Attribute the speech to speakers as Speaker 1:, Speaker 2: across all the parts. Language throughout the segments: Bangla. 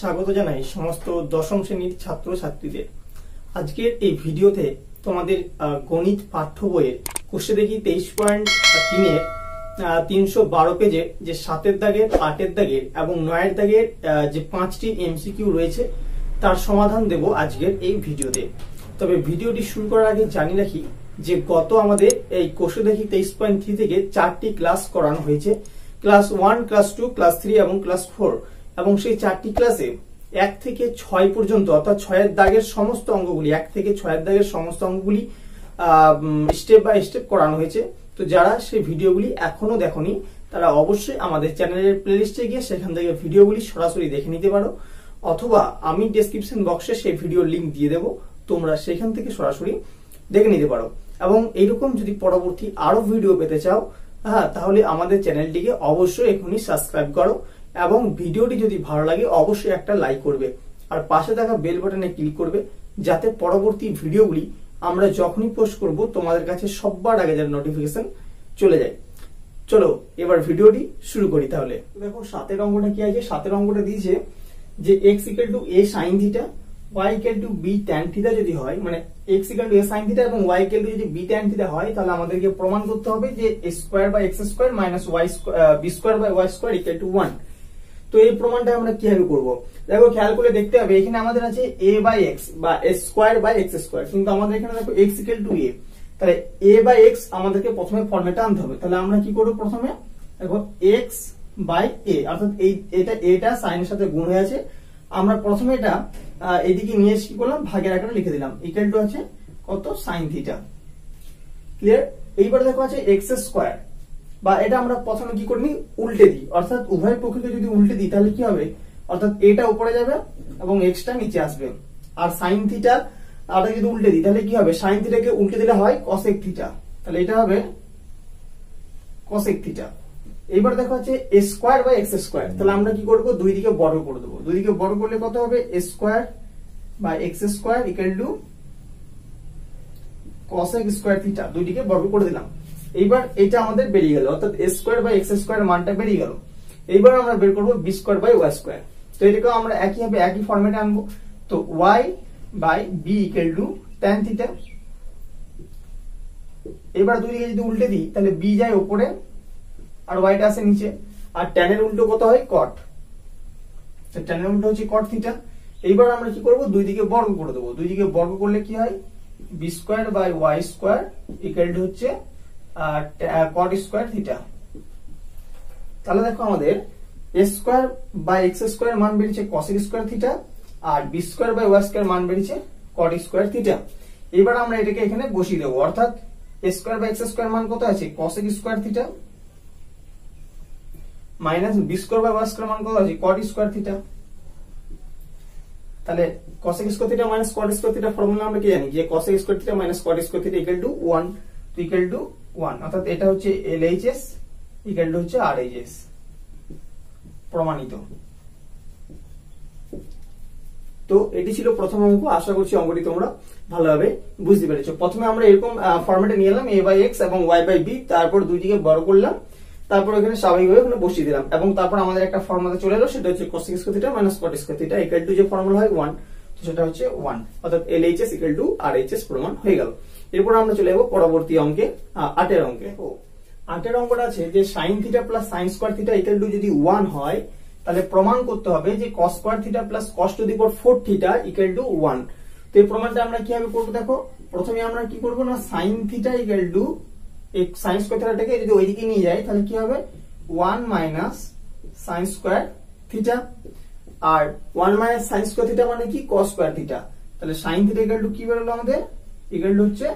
Speaker 1: স্বাগত জানাই সমস্ত দশম শ্রেণীর ছাত্রছাত্রীদের। আজকের এই ভিডিওতে তোমাদের গণিত পাঠ্য বইয়ের কোষে দেখি 23.3 এর 312 পেজে যে 7এর দাগের, 8এর দাগের এবং 9এর দাগের যে 5টি এমসিকিউ রয়েছে তার সমাধান দেব আজকের এই ভিডিওতে। তবে ভিডিওটি শুরু করার আগে জানিয়ে রাখি যে গত আমাদের এই কোষে দেখি 23.3 থেকে 4টি ক্লাস করানো হয়েছে, ক্লাস 1, ক্লাস 2, ক্লাস 3 এবং ক্লাস 4, এবং সেই 4টি ক্লাসে 1 থেকে 6 পর্যন্ত অর্থাৎ 6এর দাগের সমস্ত অঙ্কগুলি 1 থেকে 6এর দাগের সমস্ত অঙ্কগুলি স্টেপ বাই স্টেপ করানো হয়েছে। তো যারা সেই ভিডিওগুলি এখনো দেখোনি তারা অবশ্যই আমাদের চ্যানেলের প্লেলিস্টে গিয়ে সেখান থেকে ভিডিওগুলি সরাসরি দেখে নিতে পারো, অথবা আমি ডেসক্রিপশন বক্সে সেই ভিডিওর লিংক দিয়ে দেবো, তোমরা সেখান থেকে সরাসরি দেখে নিতে পারো। এবং এইরকম যদি পরবর্তী আরো ভিডিও পেতে চাও তাহলে আমাদের চ্যানেলটিকে অবশ্যই এখনই সাবস্ক্রাইব করো এবং ভিডিওটি যদি ভালো লাগে অবশ্যই একটা লাইক করবে আর পাশে থাকা বেল বাটনে ক্লিক করবে, যাতে পরবর্তী ভিডিওগুলি আমরা যখনই পোস্ট করব তোমাদের কাছে সবার আগে যেন নোটিফিকেশন চলে যায়। চলো এবার ভিডিওটি শুরু করি। তাহলে দেখো 7এর অঙ্কটা কি আছে। 7এর অঙ্কটা দিয়েছে যে x = a sin θ, y = b tan θ যদি হয়, মানে x = a sin θ এবং y = যদি b tan θ হয়, তাহলে আমাদেরকে প্রমাণ করতে হবে যে a² / x² - b² / y² = 1। তো এই প্রমাণটা আমরা কিভাবে করব? দেখো খেয়াল করে দেখতে হবে, এখানে আমাদের আছে a/x বা a²/x², কিন্তু আমাদের এখানে দেখো x = a, তাহলে a/x আমাদেরকে প্রথমে ফর্মেটে আনতে হবে। তাহলে আমরা কি করব? প্রথমে দেখো x/a, অর্থাৎ এটা সাইনের সাথে গুণ হয়ে আছে, আমরা প্রথমে এটা এইদিকে নিয়ে এসে কি করলাম, ভাগের আকারে লিখে দিলাম, ইকুয়াল টু আছে কত, sin θ। ক্লিয়ার? এইবার দেখো আছে x², বা এটা আমরা প্রথমে কি করবি, উল্টে দিই, অর্থাৎ উভয় পক্ষকে যদি উল্টে দিই তাহলে কি হবে, অর্থাৎ এটা উপরে যাবে এবং x টা নিচে আসবে। আর sin θ আটা যদি উল্টে দিই তাহলে কি হবে, sin θ কে উল্টে দিলে হয় cosec θ, তাহলে এটা হবে cosec θ। এইবার দেখো আছে a²/x², তাহলে আমরা কি করব, দুই দিকে বর্গ করে দেব। দুই দিকে বর্গ করলে কত হবে, a²/x² = cosec² θ, দুই দিকে বর্গ করে দিলাম। এইবার এটা আমাদের বেরিয়ে গেল, অর্থাৎ a²/x² মানটা বেরিয়ে গেল। এইবার আমরা বের করব b²/y²। তো এটাকে আমরা একই ফরম্যাটে আনবো। তো y/b = tan θ। এবার দুই দিকে যদি উল্টে দিই তাহলে b যায় উপরে আর y টা আসে নিচে, আর tan এর উল্টো কত হয়, cot। তো tan এর উল্টো হচ্ছে cot θ। এইবার আমরা কি করব, দুই দিকে বর্গ করে দেব। দুই দিকে বর্গ করলে কি হয়, b²/y² = হচ্ছে cot² θ। তাহলে দেখো আমাদের a²/x² মান বেরিয়েছে cosec² θ, আর b²/y² মান বেরিয়েছে cot² θ। এবার আমরা এটাকে এখানে বসিয়ে দেবো, অর্থাৎ a²/x² মান কত আছে, cosec² θ, মাইনাস b²/y² মান কত আছে, cot² θ। তাহলে cosec² θ মাইনাস cot² θ ফর্মুলা আমরা কি জানি, যে cosec² θ মাইনাস cot² θ = 1, তো = 1, অর্থাৎ এটা হচ্ছে LHS = হচ্ছে RHS, প্রমাণিত। তো এটি ছিল প্রথম অঙ্ক। আশা করছি অঙ্কটি তোমরা ভালোভাবে বুঝতে পেরেছো। প্রথমে আমরা এরকম ফরম্যাটে নিয়ে এলাম a/x এবং y/b, তারপর দুই দিকে বড় করলাম, তারপর এখানে স্বাভাবিকভাবে এখানে বসিয়ে দিলাম, এবং তারপর আমাদের একটা ফর্মুলা চলে এলো, সেটা হচ্ছে cosec² θ - cot² θ = যে ফর্মুলা হয় 1, তো সেটা হচ্ছে 1, অর্থাৎ LHS = RHS প্রমাণ হয়ে গেল। এরপর আমরা চলে যাব পরবর্তী অঙ্কে, 8এর অঙ্কে। 8এর অঙ্কটা আছে যে sin θ + sin² θ = যদি 1 হয়, তাহলে প্রমাণ করতে হবে যে cos² θ + cos⁴ θ = 1। তো এই প্রমাণটা আমরা কিভাবে করব, দেখো প্রথমে আমরা কি করব না, sin θ = এই sin² θটাকে যদি ওইদিকে নিয়ে যাই তাহলে কি হবে, 1 - sin² θ, আর 1 - sin² θ মানে কি, cos² θ। তাহলে sin θ = কি বেরোলো আমাদের, হচ্ছে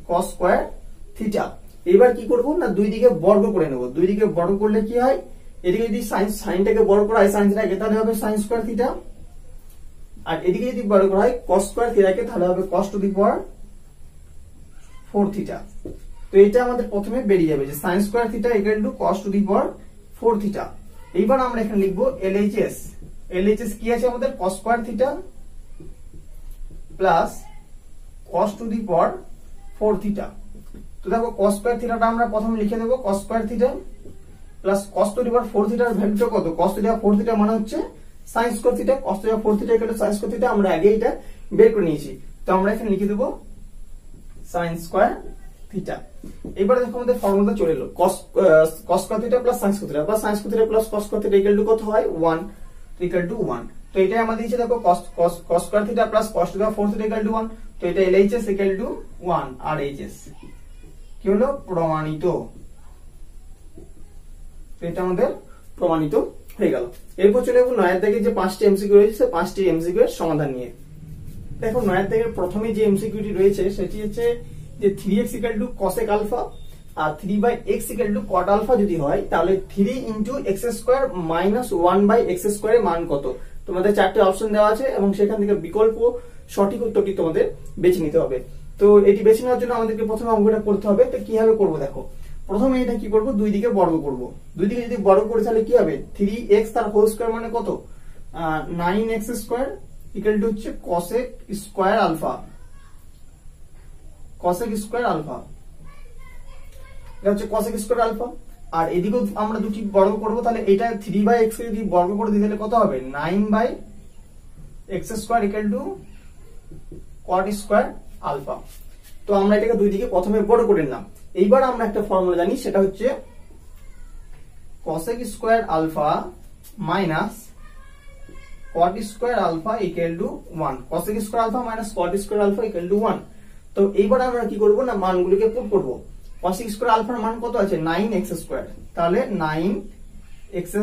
Speaker 1: cos² θ। এবার কি করব না, দুই দিকে বর্গ করে নেব। দুই দিকে বর্গ করলে কি হয়, এদিকে যদি সাইনটাকে বর্গ করা হয় sin θ কে, তাহলে হবে sin² θ, আর এদিকে যদি বর্গ করা হয় cos² θ কে, তাহলে হবে cos⁴ θ। তো এটা আমাদের প্রথমে বেরিয়ে যাবে যে sin² θ = cos⁴ θ। এইবার আমরা এখানে লিখব LHS। LHS কি আছে আমাদের, cos² θ প্লাস cos⁴ θ। তো দেখো cos² θ টা আমরা প্রথমে লিখে দেব, cos² θ প্লাস cos⁴ θ এর ভ্যালুটা কত, cos⁴ θ মানে হচ্ছে sin square theta cos theta 4 theta equal two sin square theta আমরা আগে এটা বের করে নিয়েছি। তো আমরা এখানে লিখে দেব sin স্কয়ার থিটা। এবার দেখো আমাদের ফর্মুলা চলে এলো cos square theta plus sin square theta বা sin square theta plus cos square theta equal to কত হয় 1 ইকুয়াল টু 1। তো এটাই আমাদের দিয়েছে দেখো cos square theta plus cos to the 4 theta equal to 1। তো এটা LHS ইকুয়াল টু 1 আর HS কি হলো প্রমাণিত। তো এটা আমাদের প্রমাণিত হয়ে গেল। এরপর চলে যাব 9 এর দাগে যে 5টি এমসিকিউ রয়েছে সেই 5টি এমসিকিউ এর সমাধান নিয়ে। দেখো 9 এর দাগের প্রথমে যে এমসিকিউটি রয়েছে সেটি হচ্ছে যে 3x cosec আলফা আর 3/x cot আলফা যদি হয় তাহলে 3 x² - 1/x² এর মান কত। তোমাদের চারটি অপশন দেওয়া আছে এবং সেখান থেকে বিকল্প সঠিক উত্তরটি তোমাদের বেছে নিতে হবে। তো এটি বেছে নেওয়ার জন্য আমাদেরকে প্রথমে অঙ্কটা করতে হবে। তো কিভাবে করব দেখো, প্রথমে এটা কি করব, দুই দিকে বর্গ করব। দুই দিকে যদি বর্গ করি তাহলে কি হবে 3x তার হোল স্কয়ার মানে কত 9x² ইকুয়াল টু হচ্ছে cosec square alpha. cosec square alpha এটা হচ্ছে cosec স্কয়ার আলফা। আর এদিকেও আমরা দুটি বর্গ করব তাহলে এটা 3/x কে যদি বর্গ করে দিই তাহলে কত হবে 9/x² equal to cot square alpha. তো আমরা এটাকে দুই দিকে প্রথমে বর্গ করে নিলাম। এইবার আমরা একটা ফর্মুলা জানি সেটা হচ্ছে cosec square alpha minus cot square alpha equal to 1। cosec square alpha minus cot square alpha equal to 1। তো এইবার আমরা কি করব না মানগুলোকে পুট করব। cosec স্কয়ার আলফার মান কত আছে 9x², তাহলে 9x²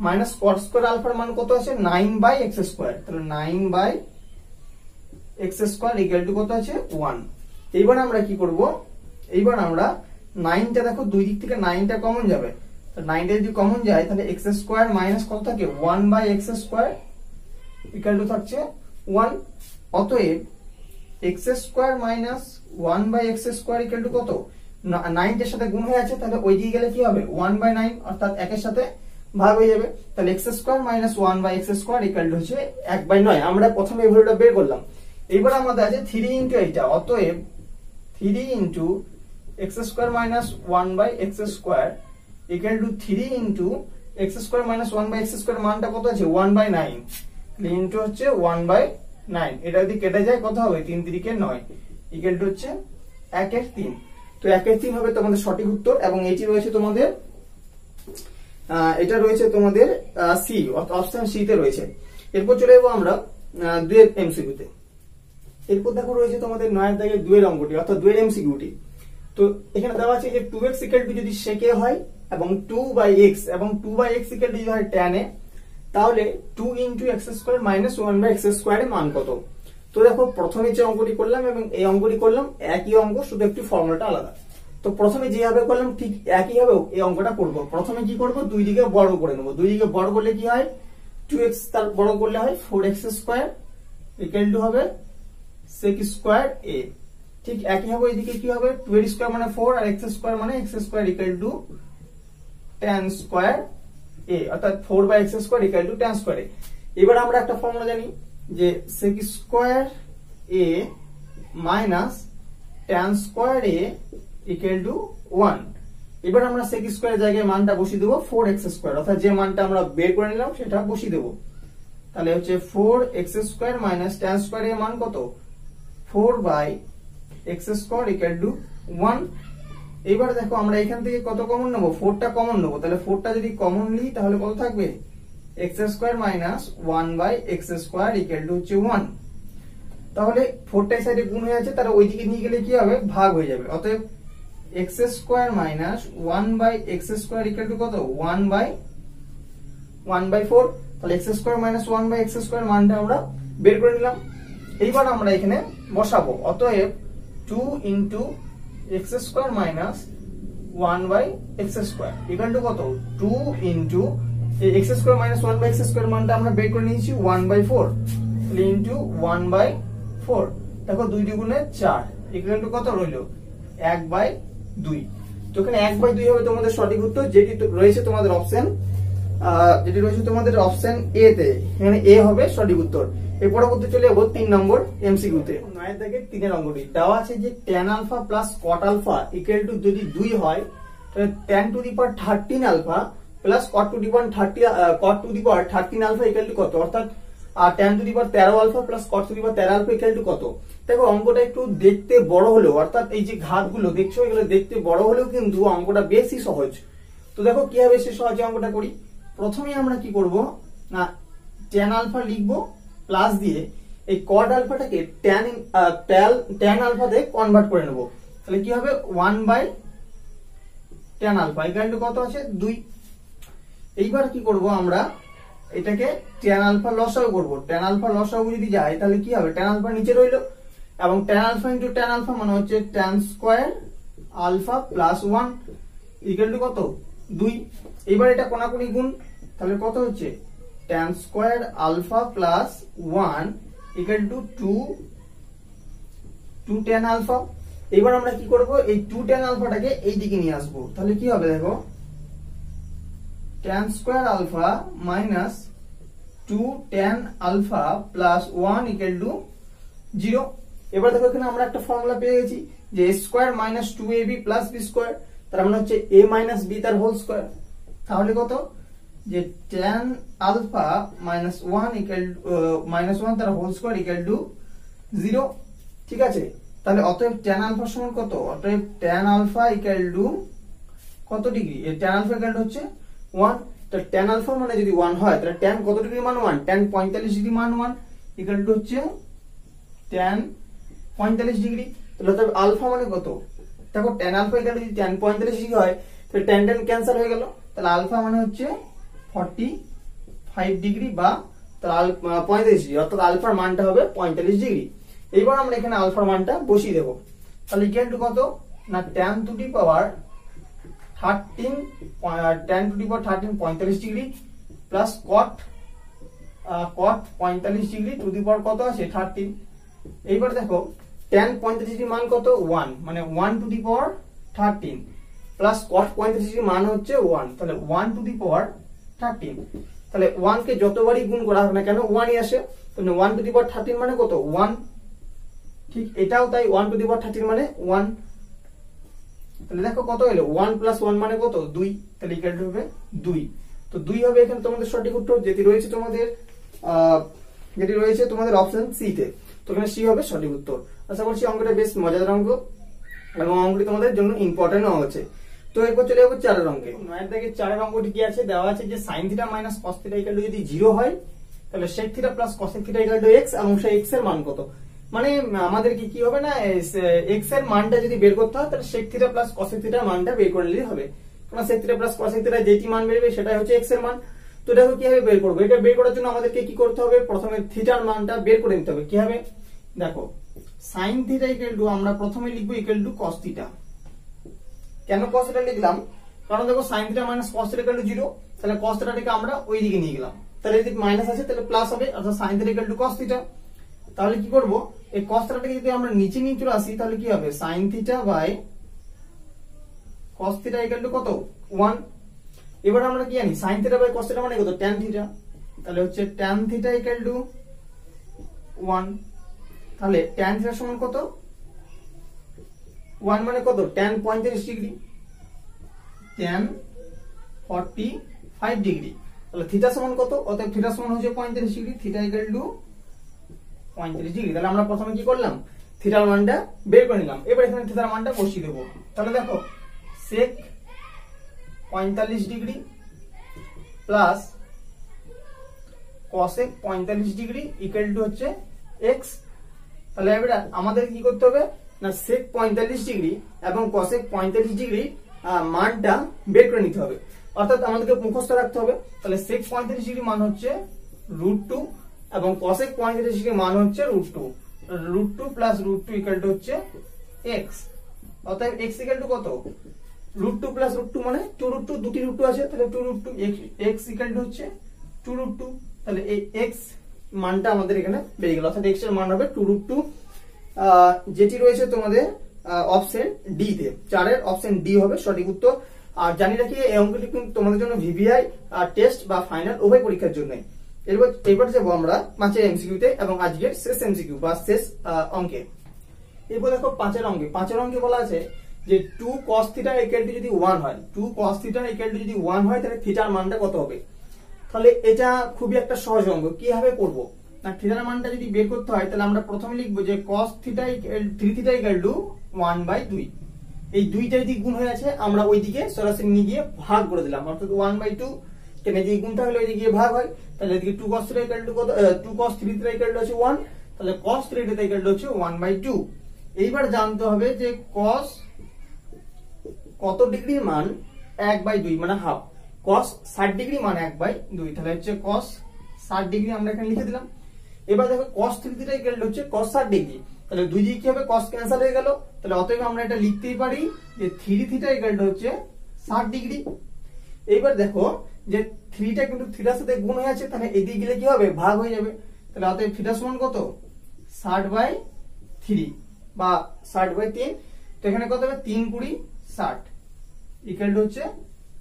Speaker 1: মাইনাস cot স্কয়ার আলফার মান কত আছে 9/x², তাহলে 9/x² ইকুয়াল টু কত আছে 1। এইবার আমরা কি করব, এইবার আমরা 9টা দেখো দুই দিক থেকে 9টা কমন যাবে। তো 9টা যদি কমন যায় তাহলে x² মাইনাস কত থাকে 1/x² ইকুয়াল টু থাকছে 1। অতএব x² minus 1/x² equal to কত 9 এর সাথে গুণ হয়ে আছে, তাহলে ওই দিকে গেলে কি হবে 1/9 অর্থাৎ 1 এর সাথে ভাগ হয়ে যাবে। তাহলে x² minus 1/x² equal to হচ্ছে 1/9। আমরা প্রথমে এই ভ্যালুটা বের করলাম। এবার আমাদের আছে 3 ইনটু এইটা, অতএব 3 into x² minus 1/x² equal to 3 into x² minus 1/x² মানটা কত আছে 1/9 ইনটু হচ্ছে 1/9। এটা যদি কেটে যায় কত হবে 3 × 9 ইকুয়াল টু হচ্ছে 1/3। তো 1/3 হবে তোমাদের সঠিক উত্তর এবং এটি রয়েছে তোমাদের এটা রয়েছে তোমাদের সি অপশন সি তে রয়েছে। এরপর চলে যাবো আমরা 2 এর এমসিকিউ তে। এরপর দেখো রয়েছে তোমাদের 9 এর দাগে 2 এর অঙ্কটি অর্থাৎ 2 এর এমসিকিউটি। তো এখানে দেওয়া আছে যে 2x ইকুয়াল টু যদি sec a হয় এবং 2/x এবং 2/x ইকুয়াল টু যদি হয় tan a তাহলে 2 × x² মাইনাস 1/x² এর মান কত। তো দেখো প্রথমে যে অঙ্কটি করলাম এবং এই অঙ্কটি করলাম একই অঙ্ক, শুধু একটু ফর্মুলাটা আলাদা। তো প্রথমে যেভাবে করলাম ঠিক একই ভাবে এই অঙ্কটা করব। প্রথমে কি করব দুই দিকে বর্গ করে নেব। দুই দিকে বর্গ করলে কি হয় 2x তার বর্গ করলে হয় 4x² ইকুয়াল টু হবে sec স্কয়ার a। ঠিক একই হবে এদিকে কি হবে 2 স্কয়ার মানে 4 আর x² মানে x² equal to tan square a অর্থাৎ 4/x² equal to tan square a। এবার আমরা একটা ফর্মুলা জানি যে sec square a minus tan square a equal to 1। এবার আমরা sec স্কয়ার জায়গায় মানটা বসিয়ে দেব 4x² অর্থাৎ যে মানটা আমরা বের করে নিলাম সেটা বসিয়ে দেব। তাহলে হচ্ছে 4x² minus tan square a মান কত 4/x² ইকুয়াল টু 1। এবার দেখো আমরা এখান থেকে কত কমন নেব 4টা কমন নেব। তাহলে 4টা যদি কমন নিই তাহলে কত থাকবে x² minus 1/x² equal to হচ্ছে 1। তাহলে 4টা সাইডে গুণ হয়ে আছে, তাহলে ওইদিকে নিয়ে গেলে কি হবে ভাগ হয়ে যাবে। অতএব x² minus 1/x² equal to কত 1/4। তাহলে x² মাইনাস 1/x² মানটা আমরা বের করে নিলাম। এইবার আমরা এখানে বসাবো। অতএব 2 × x² minus 1/x² equal to কত 2 × x² মাইনাস 1/x² মানটা আমরা বের করে নিয়েছি 1/4 ইনটু 1/4। দেখো 2 × 4 ইকুয়াল টু কত রইল 1/2। তো এখানে 1/2 হবে তোমাদের সঠিক উত্তর, যেটি রয়েছে তোমাদের অপশন এ তে। এখানে এ হবে সঠিক উত্তর। এই পরবর্তী চলে যাবো 3 নম্বর এমসিকিউ তে। 9 এর দাগে 3 এর অঙ্কটি দেওয়া আছে যে tan alpha plus cot alpha equal to যদি 2 হয় তাহলে tan to the power 13 alpha plus cot to the power 13 alpha equal to কত, অর্থাৎ tan to the power 13 alpha plus cot to the power 13 alpha equal to কত। দেখো অঙ্কটা একটু দেখতে বড় হলেও, অর্থাৎ এই যে ঘাতগুলো দেখছো এগুলো দেখতে বড় হলেও কিন্তু অঙ্কটা বেশি সহজ। তো দেখো কিভাবে সে সহজে অঙ্কটা করি। প্রথমে আমরা কি করব না tan আলফা লিখবো প্লাস দিয়ে এই cot আলফাটাকে tan আলফাতে কনভার্ট করে নেব। তাহলে কি হবে 1/tan আলফা ইকুয়াল টু কত আছে 2। এইবার কি করব আমরা এটাকে tan আলফা লসাগু করব। tan আলফা লসাগু যদি যায় তাহলে কি হবে, tan আলফা নিচে রইলো এবং tan alpha into tan alpha মানে হচ্ছে tan square alpha plus 1 equal to কত 2। এবার এটা কোনাকুনি গুণ, তাহলে কত হচ্ছে tan square alpha plus 1 equal to 2 tan alpha. এবার আমরা কি করব, এই 2 tan আলফাটাকে এই দিকে নিয়ে আসবো। তাহলে কি হবে দেখো tan square alpha minus 2 tan alpha plus 1 equal to 0। এবার দেখো এখানে আমরা একটা ফর্মুলা পেয়ে গেছি যে a square minus 2ab plus b square, তার মানে হচ্ছে a মাইনাস b তার হোল স্কয়ার। তাহলে কত যে tan alpha minus 1 equal minus 1 তার হোল স্কয়ার ইকুয়াল টু 0। ঠিক আছে, তাহলে অতএব tan আলফা সমান কত, অতএব tan আলফা ইকুয়াল টু কত ডিগ্রি, এই tan আলফা ইকুয়াল টু হচ্ছে 1। তো tan আলফা মানে যদি 1 হয় তাহলে tan কত ডিগ্রি মান 1, tan 45 ডিগ্রি মান 1 ইকুয়াল টু হচ্ছে tan 45 ডিগ্রি। তাহলে অতএব আলফা মানে কত, দেখো tan আলফা ইকুয়াল টু যদি tan 45 ডিগ্রি হয় তাহলে tan ক্যান্সেল হয়ে গেল, তাহলে আলফা মানে হচ্ছে 45 ডিগ্রি বা তাহলে 45 ডিগ্রি, অর্থাৎ আলফার মানটা হবে 45 ডিগ্রি। এইবার আমরা এখানে আলফার মানটা বসিয়ে দেব। তাহলে ইকুয়াল টু কত না tan to the power 13 45 degree plus cot 45 degree to the power কত আছে 13। এইবার দেখো tan 45 ডিগ্রি মান কত 1, মানে 1 two the power 13 plus cot 45 degree মান হচ্ছে 1, তাহলে 1 টু দি পাওয়ার 13। তাহলে 1 কে যতবারই গুণ করা হবে না কেন 1 ই আসে, তাহলে 1 টু দি পাওয়ার 13 মানে কত 1। ঠিক এটাও তাই 1 টু দি পাওয়ার 13 মানে 1। তাহলে দেখো কত হলো 1 প্লাস 1 মানে কত 2, তাহলে ইকুয়াল টু হবে 2। তো 2 হবে এখানে তোমাদের সঠিক উত্তর, যেটি রয়েছে তোমাদের অপশন সি তে। তো এখানে সি হবে সঠিক উত্তর। আশা করছি অঙ্কটা বেশ মজাদার অঙ্ক এবং অঙ্কটি তোমাদের জন্য ইম্পর্টেন্ট হচ্ছে। তো এরপর চলে যাবো 4 অঙ্কে। 9 থেকে 4 অঙ্কটি কি আছে, দেওয়া আছে যে sin theta minus cos theta equal to যদি 0 হয় তাহলে sec theta plus cos theta equal two x এবং সেই x এর মান কত। মানে আমাদের কি হবে না x এর মানটা যদি বের করতে হয় তাহলে sec থিটা প্লাস cos থিটার মানটা বের করে নিলেই হবে, কারণ sec theta plus cos theta যেটি মান বেরবে সেটাই হচ্ছে x এর মান। তো দেখো কিভাবে বের করব, এটা বের করার জন্য আমাদেরকে কি করতে হবে, প্রথমে থিটার মানটা বের করে নিতে হবে। কিভাবে দেখো sin থিটা ইকুয়াল টু আমরা প্রথমে লিখবো ইকুয়াল টু cos থিটা। কেন cos থিটা লিখলাম, কারণ দেখো sin theta minus cos theta equal to 0, তাহলে cos থিটাটাকে আমরা ওই দিকে নিয়ে গেলাম, তাহলে এদিকে মাইনাস আছে তাহলে প্লাস হবে, অর্থাৎ sin theta equal two cos theta. তাহলে কি করব, এই cos থিটাটাকে যদি আমরা নিচে নিয়ে চলে আসি তাহলে কি হবে sin theta by cos theta equal to কত 1। এবার আমরা কি জানি sin theta by cos theta মানে কত tan থিটা, তাহলে হচ্ছে tan থিটা ইকুয়াল টু 1। তাহলে tan থিটা সমান কত 1 মানে কত tan 45 ডিগ্রি, tan 45 ডিগ্রি। তাহলে থিটা সমান কত, অতএব থিটা সমান হচ্ছে 45 degree, theta equal two 45 degree. তাহলে আমরা প্রথমে কি করলাম থিটার মানটা বের করে নিলাম, এবার এখানে থিটার মানটা বসিয়ে দেব। তাহলে দেখো sec 45 degree plus cosec 45 degree equal to হচ্ছে x। তাহলে এবার আমাদের কি করতে হবে না sec 45 ডিগ্রি এবং cosec 45 ডিগ্রি মানটা বের করে নিতে হবে, অর্থাৎ আমাদেরকে মুখস্থ রাখতে হবে। তাহলে sec 45 ডিগ্রি মান হচ্ছে √2 এবং cosec 45 ডিগ্রি মান হচ্ছে √2, √2 প্লাস √2 ইকুয়াল টু হচ্ছে x। অতএব x ইকুয়াল টু কত √2 প্লাস √2 মানে 2√2, দুটি √2 আছে তাহলে 2√2, x ইকুয়াল টু হচ্ছে 2√2। তাহলে এই x মানটা আমাদের এখানে বেরিয়ে গেল, অর্থাৎ x এর মান হবে 2√2, যেটি রয়েছে তোমাদের অপশন ডি তে, 4 এর অপশন ডি হবে সঠিক উত্তর। আর জানি রাখি এই অঙ্কটি কিন্তু তোমাদের জন্য ভিভিআই টেস্ট বা ফাইনাল উভয় পরীক্ষার জন্য। এবার যাবো আমরা 5 এর এমসিকিউ তে এবং আজকের শেষ এমসিকিউ বা শেষ অঙ্কে। এরপর দেখো 5 এর অঙ্কে বলা আছে যে 2 cos থিটা ইকুয়াল টু যদি 1 হয়, 2 cos থিটা ইকুয়াল টু যদি 1 হয়, তাহলে থিটার মানটা কত হবে? তাহলে এটা খুবই একটা সহজ অঙ্ক। কিভাবে করব না, থিটার মানটা যদি বের করতে হয় তাহলে আমরা প্রথমে লিখবো যে cos theta 3 theta equal two 1/2। এই দুইটা যদি গুণ হয়ে আছে আমরা ওইদিকে সরাসরি নিয়ে গিয়ে ভাগ করে দিলাম, অর্থাৎ 1/2। কেন এদিকে গুণটা হলে ওইদিকে গিয়ে ভাগ হয়, তাহলে এদিকে 2 cos থিটা ইকুয়াল টু কত, 2 cos 3 থিটা ইকুয়াল টু হচ্ছে 1, তাহলে cos 3 থিটা ইকুয়াল টু হচ্ছে 1/2। এইবার জানতে হবে যে cos কত ডিগ্রির মান 1/2 মানে হাফ, cos 60 ডিগ্রি মান 1/2, তাহলে হচ্ছে cos 60 ডিগ্রি আমরা এখানে লিখে দিলাম। এবার দেখো cos 3 থিটা ইকুয়াল হচ্ছে cos 60 ডিগ্রি, তাহলে দুই দিকে কি হবে, cos ক্যান্সেল হয়ে গেল, তাহলে অতএব আমরা এটা লিখতেই পারি যে 3 থিটা ইকুয়াল হচ্ছে 60 ডিগ্রি। এইবার দেখো যে 3টা কিন্তু থিটার সাথে গুণ হয়ে আছে, তাহলে এদিকে গেলে কি হবে, ভাগ হয়ে যাবে, তাহলে অতএব থিটা সমান কত, 60/3 বা 60/3। তো এখানে কত হবে, 3 20 60 ইকুয়াল টু হচ্ছে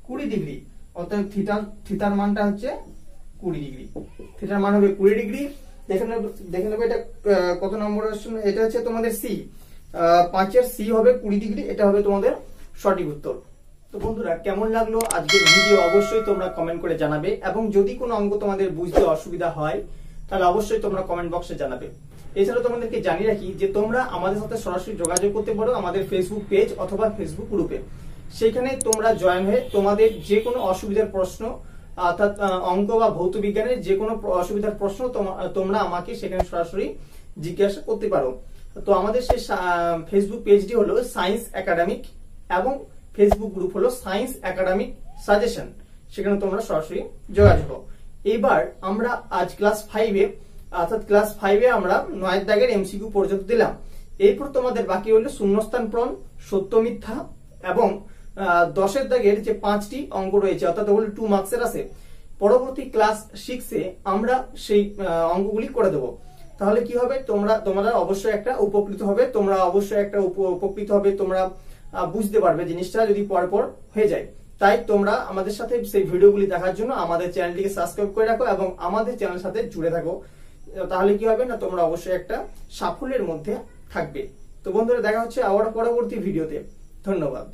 Speaker 1: 20 ডিগ্রি। অতএব থিটার মানটা হচ্ছে 20 ডিগ্রি, থিটার মান হবে 20 ডিগ্রি। দেখে নেবে এটা কত নম্বর আসছে, এটা হচ্ছে তোমাদের সি, 5-এর সি হবে 20 ডিগ্রি, এটা হবে তোমাদের সঠিক উত্তর। তো বন্ধুরা, কেমন লাগলো আজকের ভিডিও অবশ্যই তোমরা কমেন্ট করে জানাবে, এবং যদি কোনো অঙ্ক তোমাদের বুঝতে অসুবিধা হয় তাহলে অবশ্যই তোমরা কমেন্ট বক্সে জানাবে। এছাড়াও তোমাদেরকে জানিয়ে রাখি যে তোমরা আমাদের সাথে সরাসরি যোগাযোগ করতে পারো আমাদের ফেসবুক পেজ অথবা ফেসবুক গ্রুপে। সেখানে তোমরা জয়েন হয়ে তোমাদের যে কোনো অসুবিধার প্রশ্ন, অর্থাৎ অঙ্ক বা ভৌত বিজ্ঞানের যে কোনো অসুবিধার প্রশ্ন তোমরা আমাকে সেখানে সরাসরি জিজ্ঞাসা করতে পারো। তো আমাদের সেই ফেসবুক পেজটি হলো সায়েন্স একাডেমিক, এবং ফেসবুক গ্রুপ হলো সায়েন্স একাডেমিক সাজেশন, সেখানে তোমরা সরাসরি যোগাযোগ করো। এবার আমরা আজ ক্লাস 5-এ, অর্থাৎ ক্লাস 5-এ আমরা 9 দাগের এমসিকিউ পর্যন্ত দিলাম। এরপর তোমাদের বাকি হলো শূন্যস্থান পূরণ, সত্য মিথ্যা, এবং 10-এর দাগের যে 5টি অঙ্ক রয়েছে, অর্থাৎ ওগুলো 2 মার্কসের আছে। পরবর্তী ক্লাস 6-এ আমরা সেই অঙ্কগুলি করে দেব। তাহলে কি হবে, তোমরা অবশ্যই একটা উপকৃত হবে, তোমরা বুঝতে পারবে জিনিসটা যদি পরপর হয়ে যায়। তাই তোমরা আমাদের সাথে সেই ভিডিওগুলি দেখার জন্য আমাদের চ্যানেলটিকে সাবস্ক্রাইব করে রাখো এবং আমাদের চ্যানেলের সাথে জুড়ে থাকো। তাহলে কি হবে না, তোমরা অবশ্যই একটা সাফল্যের মধ্যে থাকবে। তো বন্ধুরা, দেখা হচ্ছে আবার পরবর্তী ভিডিওতে। ধন্যবাদ।